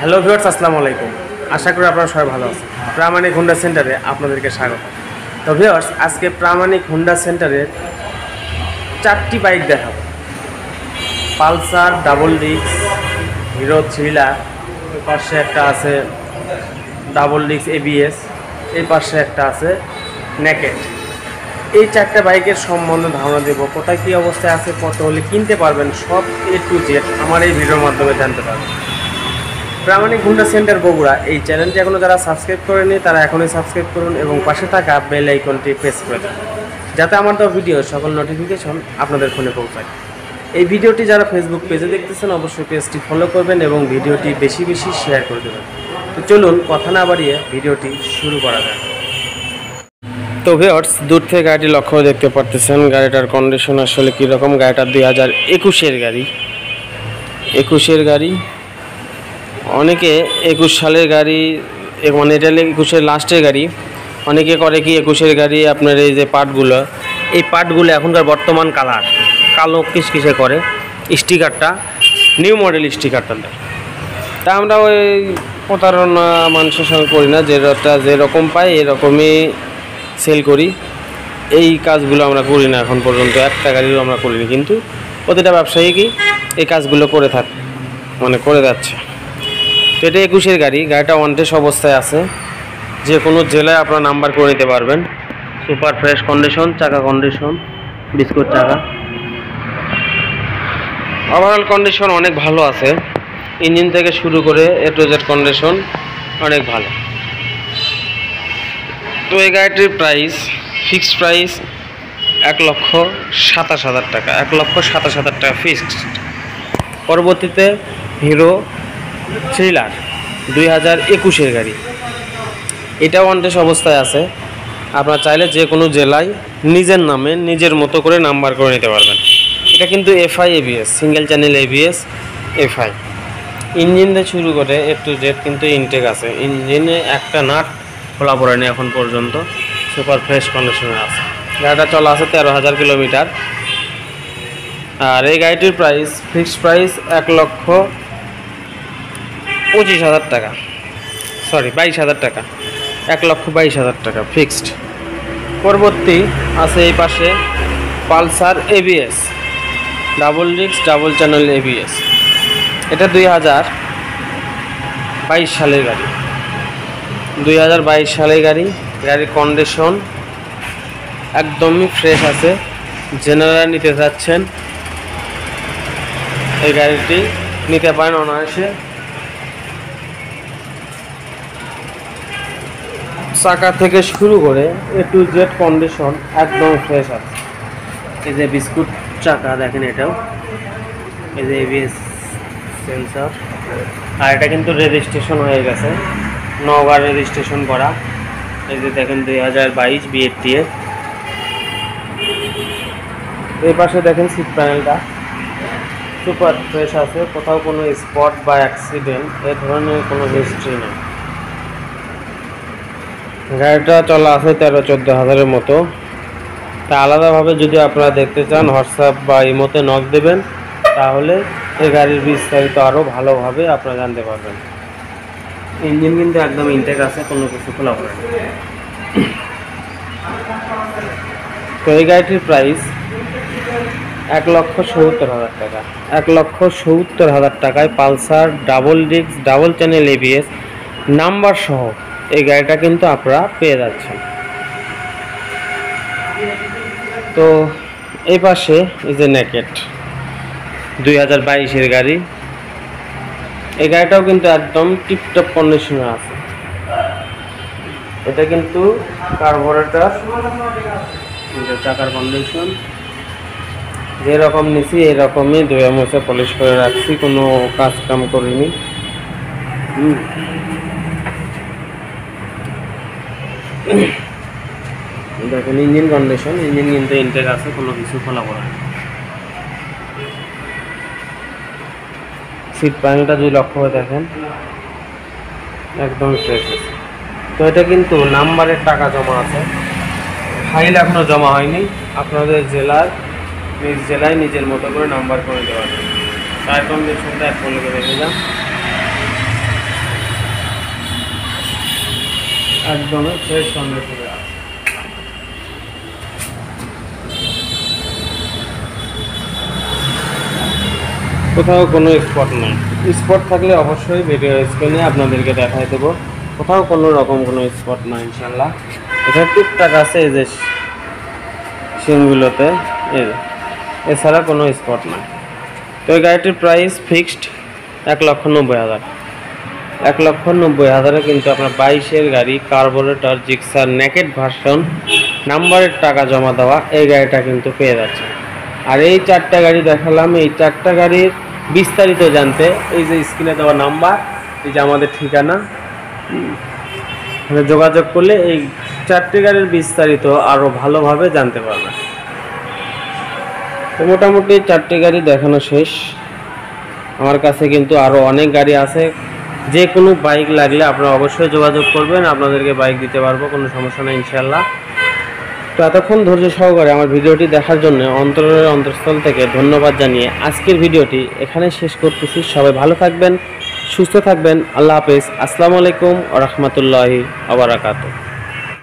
Hello viewers, আসসালামু আলাইকুম। আশা করি আপনারা সবাই ভালো আছেন। প্রামাণিক হুন্ডা সেন্টারে আপনাদেরকে স্বাগত। তো ভিউয়ার্স, আজকে প্রামাণিক হুন্ডা সেন্টারের 4টি বাইক দেখাবো। Pulsar, double disc, hero thriller, এই পাশে একটা আছে ডাবল ডিস্ক এবিএস, এই পাশে একটা আছে নেকেড। এই 4টা বাইকের সম্বন্ধে ধারণা দেবো, কোথায় কী অবস্থায় আছে, কত হলে কিনতে পারবেন, সব A to Z আমার এই ভিডিওর মাধ্যমে জানতে পারবেন। প্রামাণিক হুন্ডা সেন্টার বগুড়া এই চ্যানেলটি এখনও যারা সাবস্ক্রাইব করেনি তারা এখনই সাবস্ক্রাইব করুন এবং পাশে থাকা বেল আইকনটি প্রেস করে দিন, যাতে আমার দেওয়া ভিডিও সকল নোটিফিকেশন আপনাদের ফোনে পৌঁছায়। এই ভিডিওটি যারা ফেসবুক পেজে দেখতেছেন অবশ্যই পেজটি ফলো করবেন এবং ভিডিওটি বেশি বেশি শেয়ার করে দেবেন। তো চলুন কথা না বাড়িয়ে ভিডিওটি শুরু করা যাক। তো ভিউয়ার্স, দূর থেকে গাড়িটি লক্ষ্য দেখতে পারতেছেন গাড়িটার কন্ডিশন আসলে কীরকম। গাড়িটা 2021-এর গাড়ি। 21-এর গাড়ি, অনেকে 21 সালের গাড়ি, মানে এটা 21-এর লাস্টের গাড়ি। অনেকে করে কি 21-এর গাড়ি আপনার এই যে পার্টগুলো, এই পার্টগুলো এখনকার বর্তমান কালার কালো কিসকিসে করে, স্টিকারটা নিউ মডেল স্টিকারটা দেয়। তা আমরা ওই প্রতারণা মানুষের সঙ্গে করি না, যেরকম পাই এরকমই সেল করি। এই কাজগুলো আমরা করি না এখন পর্যন্ত, একটা গাড়িও আমরা করিনি, কিন্তু প্রতিটা ব্যবসায়ী কি এই কাজগুলো করে যাচ্ছে। তো এটা 21-এর গাড়ি। গাড়িটা ওয়ান্টেড অবস্থায় আছে, যে কোনো জেলায় আপনারা নাম্বার করে নিতে পারবেন। সুপার ফ্রেশ কন্ডিশন, চাকা কন্ডিশন বিস্কুট চাকা, ওভারঅল কন্ডিশন অনেক ভালো আছে। ইঞ্জিন থেকে শুরু করে A to Z কন্ডিশন অনেক ভালো। তো এই গাড়িটির প্রাইস, ফিক্সড প্রাইস 1,27,000 টাকা। 1,27,000 টাকা ফিক্সড। পরবর্তীতে হিরো থ্রিলার 2021-এর গাড়ি, এটা ওয়ান্টেড অবস্থায় আছে। আপনারা চাইলে যে কোনো জেলায় নিজের নামে নিজের মতো করে নাম্বার করে নিতে পারবেন। এটা কিন্তু FI ABS, single channel ABS FI। Engine দিয়ে শুরু করে A to Z কিন্তু ইনটেক আছে। ইঞ্জিনে একটা নাট খোলা পড়েনি এখন পর্যন্ত, সুপার ফ্রেশ কন্ডিশনে আছে। গাড়িটা চলা আছে 13,000 কিলোমিটার। আর এই গাড়িটির প্রাইস, ফিক্সড প্রাইস 1,25,000 টাকা, 22,000 টাকা। 1,22,000 টাকা ফিক্সড। পরবর্তী আছে এই পাশে Pulsar ABS, double disc double channel ABS। এটা 2022 সালের গাড়ি। 2022 সালের গাড়ি। গাড়ির কন্ডিশন একদমই ফ্রেশ আছে। জেনারেল নিতে যাচ্ছেন, এই গাড়িটি নিতে পারেন অনায়াসে। চাকা থেকে শুরু করে A to Z কন্ডিশন একদম ফ্রেশ আছে। এই যে বিস্কুট চাকা দেখেন, এটাও এই যে ABS সেন্সর। আর এটা কিন্তু রেজিস্ট্রেশন হয়ে গেছে, নওগাঁ রেজিস্ট্রেশন করা। এই যে দেখেন 2022 BAT-এর। এই পাশে দেখেন সিট প্যানেলটা সুপার ফ্রেশ আছে, কোথাও কোনো স্পট বা অ্যাক্সিডেন্ট এ ধরনের কোনো হিস্ট্রি নেই। গাড়িটা চলা আছে 13-14 হাজারের মতো। তা আলাদাভাবে যদি আপনারা দেখতে চান হোয়াটসঅ্যাপ বা ইমোতে নক দেবেন, তাহলে এই গাড়ির বিস্তারিত আরও ভালোভাবে আপনারা জানতে পারবেন। ইঞ্জিন কিন্তু একদম ইনটেক আছে, কোনো কিছু খোলা পড়ে না। তো এই গাড়িটির প্রাইস 1,70,000 টাকা। 1,70,000 টাকায় Pulsar double disc double channel ABS number সহ এই গাড়িটা কিন্তু আপনারা পেয়ে যাচ্ছেন। তো এই পাশে এই যে নেকেড 2022-এর গাড়ি। এই গাড়িটাও কিন্তু একদম টিপটপ কন্ডিশনে আছে। এটা কিন্তু কার্বোরেটর, চাকার কন্ডিশন যেরকম নিছি এরকমই ধুয়ে মুছে পলিশ করে রাখছি, কোনো কাজ কাম করিনি। দেখেন ইঞ্জিন কন্ডিশন, ইঞ্জিন কিন্তু ইনটেক আছে, কোনো কিছু খোলা পড়ে না। সিট প্যানেলটা যদি লক্ষ্য করে দেখেন একদম ফ্রেশ আছে। তো এটা কিন্তু নাম্বারের টাকা জমা আছে, ফাইল এখনও জমা হয়নি। আপনাদের নিজ জেলায় নিজের মতো করে নাম্বার করে দেওয়া যায়। টায়ার কন্ডিশনটা এক পলকে দেখে যান, একদমই ফ্রেশ কন্ডিশনে আছে। কোথাও কোনো স্পট নাই, স্পট থাকলে অবশ্যই ভিডিও স্ক্রিনে আপনাদেরকে দেখাই দেবো। কোথাও কোনো রকম কোনো স্পট নাই ইনশাল্লাহ। এখানে টুকটাক আছে এই যে সিনগুলোতে, এছাড়া কোনো স্পট নাই। তো এই গাড়িটির প্রাইস ফিক্সড 1,90,000। 1,90,000 কিন্তু আপনার 22-এর গাড়ি, কার্বোরেটর, জিক্সার নেকেড ভার্সন, নাম্বারের টাকা জমা দেওয়া এই গাড়িটা কিন্তু পেয়ে যাচ্ছে। আর এই 4টা গাড়ি দেখালাম, এই 4টা গাড়ির বিস্তারিত জানতে এই যে স্ক্রিনে দেওয়া নাম্বার, এই যে আমাদের ঠিকানা, যোগাযোগ করলে এই 4টি গাড়ির বিস্তারিত আরও ভালোভাবে জানতে পারবেন। তো মোটামুটি 4টি গাড়ি দেখানো শেষ। আমার কাছে কিন্তু আরও অনেক গাড়ি আছে। যে কোনো বাইক লাগলে আপনারা অবশ্যই যোগাযোগ করবেন, আপনাদেরকে বাইক দিতে পারবো, কোনো সমস্যা নেই ইনশাল্লাহ। তো এতক্ষণ ধৈর্য সহকারে আমার ভিডিওটি দেখার জন্য অন্তরের অন্তঃস্থল থেকে ধন্যবাদ জানিয়ে আজকের ভিডিওটি এখানে শেষ করতেছি। সবাই ভালো থাকবেন, সুস্থ থাকবেন। আল্লাহ হাফেজ। আসসালামু আলাইকুম ওয়া রাহমাতুল্লাহি ওয়া বারাকাতুহু।